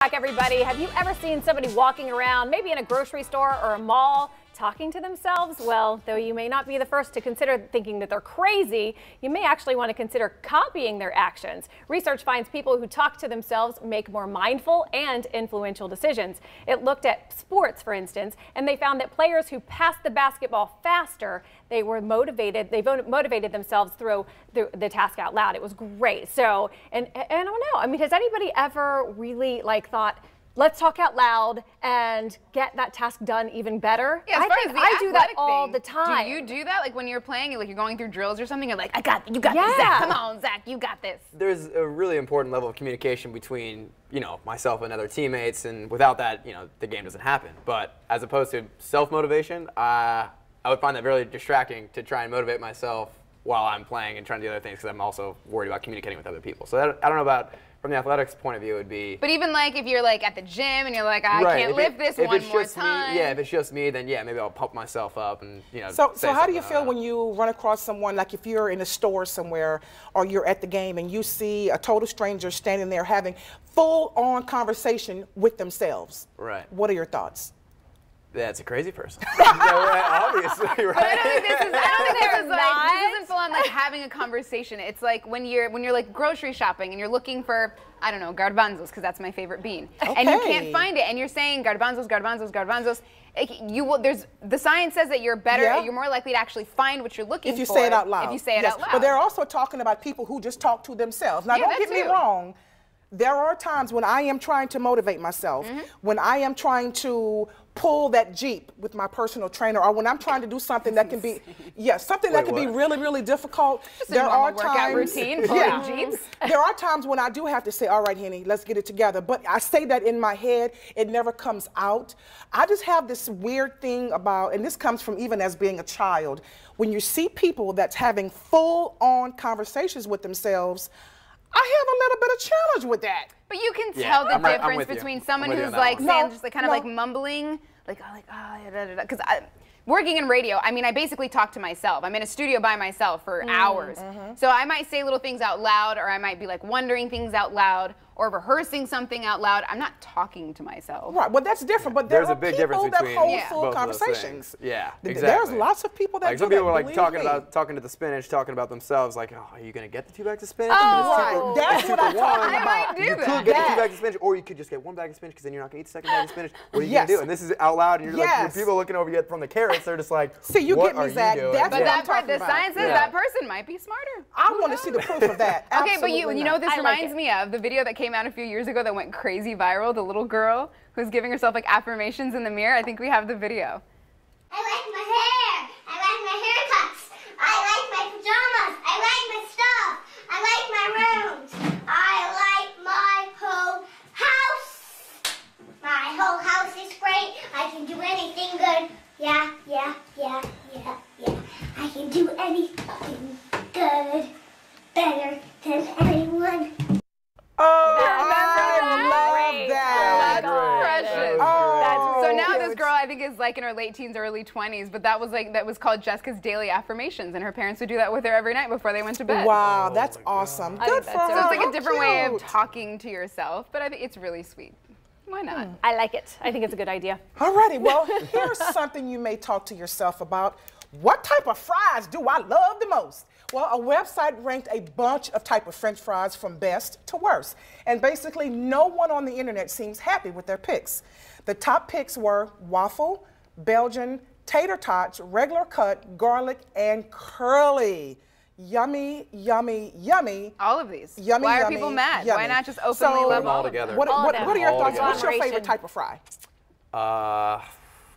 Back, everybody. Have you ever seen somebody walking around, maybe in a grocery store or a mall, talking to themselves? Well, though you may not be the first to consider thinking that they're crazy, you may actually want to consider copying their actions. Research finds people who talk to themselves make more mindful and influential decisions. It looked at sports, for instance, and they found that players who passed the basketball faster, they motivated themselves through the task out loud. It was great. So, and I don't know, I mean, has anybody ever really thought, let's talk out loud and get that task done even better? Yeah, I do that all the time. Do you do that? Like when you're playing, you're going through drills or something, you're like, you got this, Zach. Come on, Zach, you got this. There's a really important level of communication between, myself and other teammates, and without that, the game doesn't happen. But as opposed to self-motivation, I would find that very distracting to try and motivate myself while I'm playing and trying to do other things, because I'm also worried about communicating with other people. So I don't know about, from the athletics point of view, it would be. But even if you're at the gym and you're like, I can't lift this one more time. If it's just me, then maybe I'll pump myself up and So how do you feel when you run across someone, like if you're in a store somewhere or you're at the game and you see a total stranger standing there having full-on conversation with themselves? Right. What are your thoughts? That's a crazy person. Obviously, right? But I don't think this isn't full on having a conversation. It's like when you're grocery shopping and you're looking for, I don't know, garbanzos, because that's my favorite bean. Okay. And you can't find it, and you're saying garbanzos, garbanzos, garbanzos. The science says that you're better, you're more likely to actually find what you're looking for. If you say it out loud. If you say it out loud. But they're also talking about people who just talk to themselves. Now, don't get me wrong. There are times when I am trying to motivate myself, when I am trying to pull that Jeep with my personal trainer, or when I'm trying to do something that can be, something that can be really, really difficult. Just there are workout routine, pulling Jeeps. There are times when I do have to say, all right, Henny, let's get it together. But I say that in my head, it never comes out. I just have this weird thing about, and this comes from even as being a child, when you see people that's having full-on conversations with themselves, I have a little bit of challenge with that. But you can tell the difference between someone who's saying just kind of mumbling, because working in radio, I mean, I basically talk to myself. I'm in a studio by myself for hours. So I might say little things out loud, or I might be wondering things out loud, or rehearsing something out loud. I'm not talking to myself. Right, well that's different, but there's a big difference that between hold full both conversations. Yeah, exactly. There's lots of people that some people are talking to the spinach, talking about themselves, are you gonna get the 2 bags of spinach? Oh, that's what I'm talking about. You could get the 2 bags of spinach, or you could just get 1 bag of spinach, because then you're not gonna eat the second bag of spinach. What are you gonna do? And this is out loud, and you're when people are looking over you from the carrots, they're just like, see, you what get me, are Zach. you doing? That's but the science says that person might be smarter. I want to see the proof of that. Okay, but you know what this reminds me of? The video that came out a few years ago that went crazy viral, the little girl who's giving herself affirmations in the mirror. I think we have the video. I like my hair. I like my haircuts. I like my pajamas. I like my stuff. I like my rooms. I like my whole house. My whole house is great. I can do anything good. Yeah. I can do anything good. Better than anyone. Oh, I love that. That's precious. Oh, so now this girl, I think, is in her late teens, early 20s, but that was called Jessica's Daily Affirmations, and her parents would do that with her every night before they went to bed. Wow, that's awesome. Good for her. So it's a different way of talking to yourself, but I think it's really sweet. Why not? I like it. I think it's a good idea. Alrighty, well, here's something you may talk to yourself about. What type of fries do I love the most? Well, a website ranked a bunch of type of French fries from best to worst. And basically, no one on the internet seems happy with their picks. The top picks were waffle, Belgian, tater tots, regular cut, garlic, and curly. Yummy, yummy, yummy. All of these. Yummy, Why are yummy, people mad? yummy. Why not just openly love all together? What are your thoughts? What's your Moderation. favorite type of fry?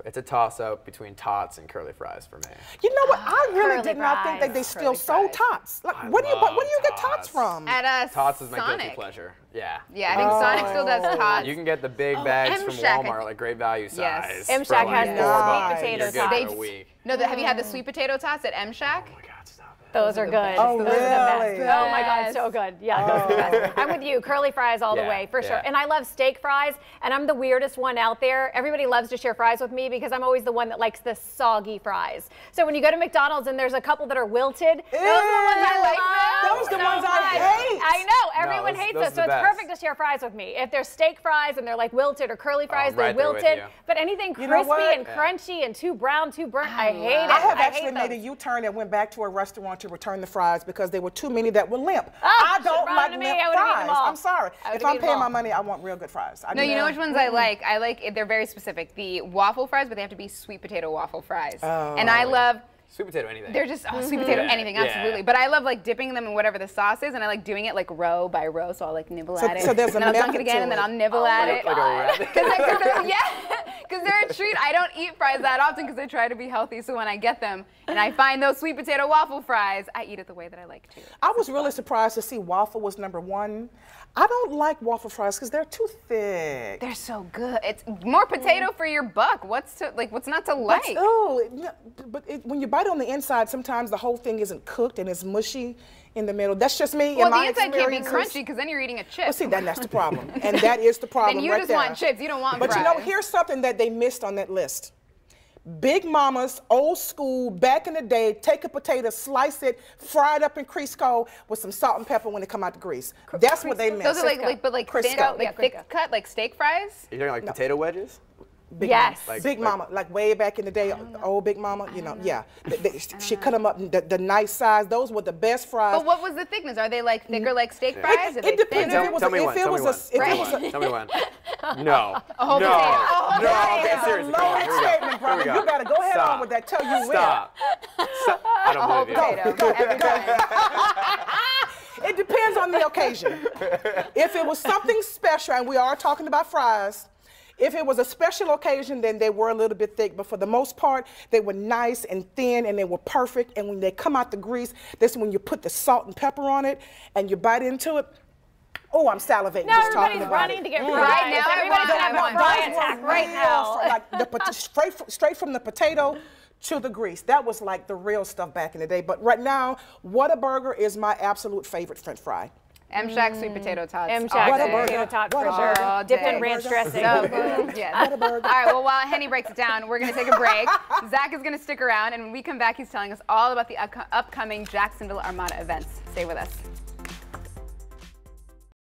It's a toss-up between tots and curly fries for me. You know what? I really Curly did not think that they fries. still sold tots. Where do you get tots from? At Tots is my guilty Sonic. pleasure. Yeah. Yeah, I think Sonic still does tots. You can get the big bags from M-Shack, Walmart, great value size. Yes. M-Shack has the sweet potato You're good tots. for a week. No, have you had the sweet potato tots at M-Shack? Oh my God, stop it. Those are good. Oh, those are the really? best. Oh my God, so good. Yeah, those are the best. I'm with you. Curly fries all the way, for sure. And I love steak fries, and I'm the weirdest one out there. Everybody loves to share fries with me because I'm always the one that likes the soggy fries. So when you go to McDonald's and there's a couple that are wilted, those are the ones I like. Those are the ones I hate. I know, everyone hates those, so it's perfect to share fries with me. If they're steak fries and they're like wilted or curly fries, they're wilted. But anything crispy and crunchy and too brown, too burnt, I hate it. I have actually made a U-turn and went back to a restaurant to return the fries because there were too many that were limp. I don't like limp fries. I'm sorry. If I'm paying my money, I want real good fries. No, you know which ones I like? I like, they're very specific. The waffle fries, but they have to be sweet potato waffle fries. And I love sweet potato anything. They're just sweet potato anything, absolutely. But I love like dipping them in whatever the sauce is, and I like doing it like row by row, so I'll like nibble at it. So there's and then I'll dunk it again, and then I'll nibble at it. Like a rabbit. Because they're a treat. I don't eat fries that often because I try to be healthy. So when I get them and I find those sweet potato waffle fries, I eat it the way that I like to. I was really surprised to see waffle was #1. I don't like waffle fries because they're too thick. They're so good. It's more potato for your buck. What's not to like? When you bite on the inside, sometimes the whole thing isn't cooked and it's mushy in the middle. That's just me. Well, the inside can't be crunchy because then you're eating a chip. Well, see, that's the problem. And that is the problem then you right just there. want chips. You don't want fries. But you know, here's something that they missed on that list. Big Mama's, old school, back in the day, take a potato, slice it, fry it up in Crisco with some salt and pepper when it come out the grease. That's what they missed. Those are like thick cut, like steak fries? You're talking like potato wedges? Big Mama. Big Mama, like way back in the day, old Big Mama, you know, she cut them up, the nice size. Those were the best fries. But what was the thickness? Are they like thicker like steak fries? It depends. Tell me when. No. No. Okay, seriously. Loaded statement, brother. You gotta go ahead on with that. Tell you when. Stop. I don't believe you. Go. It depends on the occasion. If it was something special, and we are talking about fries, if it was a special occasion, then they were a little bit thick, but for the most part, they were nice and thin, and they were perfect, and when they come out the grease, that's when you put the salt and pepper on it, and you bite into it. Oh, I'm salivating just talking about it. Everybody's running to get fries. Right now, Everybody's going to have a fry attack right now. Like straight from the potato to the grease. That was like the real stuff back in the day, but right now, Whataburger is my absolute favorite French fry. M-Shack sweet potato tots. M-Shack sweet potato tots for sure. Dipped in ranch dressing. So good. Yes. All right, well, while Henny breaks it down, we're going to take a break. Zach is going to stick around, and when we come back, he's telling us all about the upcoming Jacksonville Armada events. Stay with us.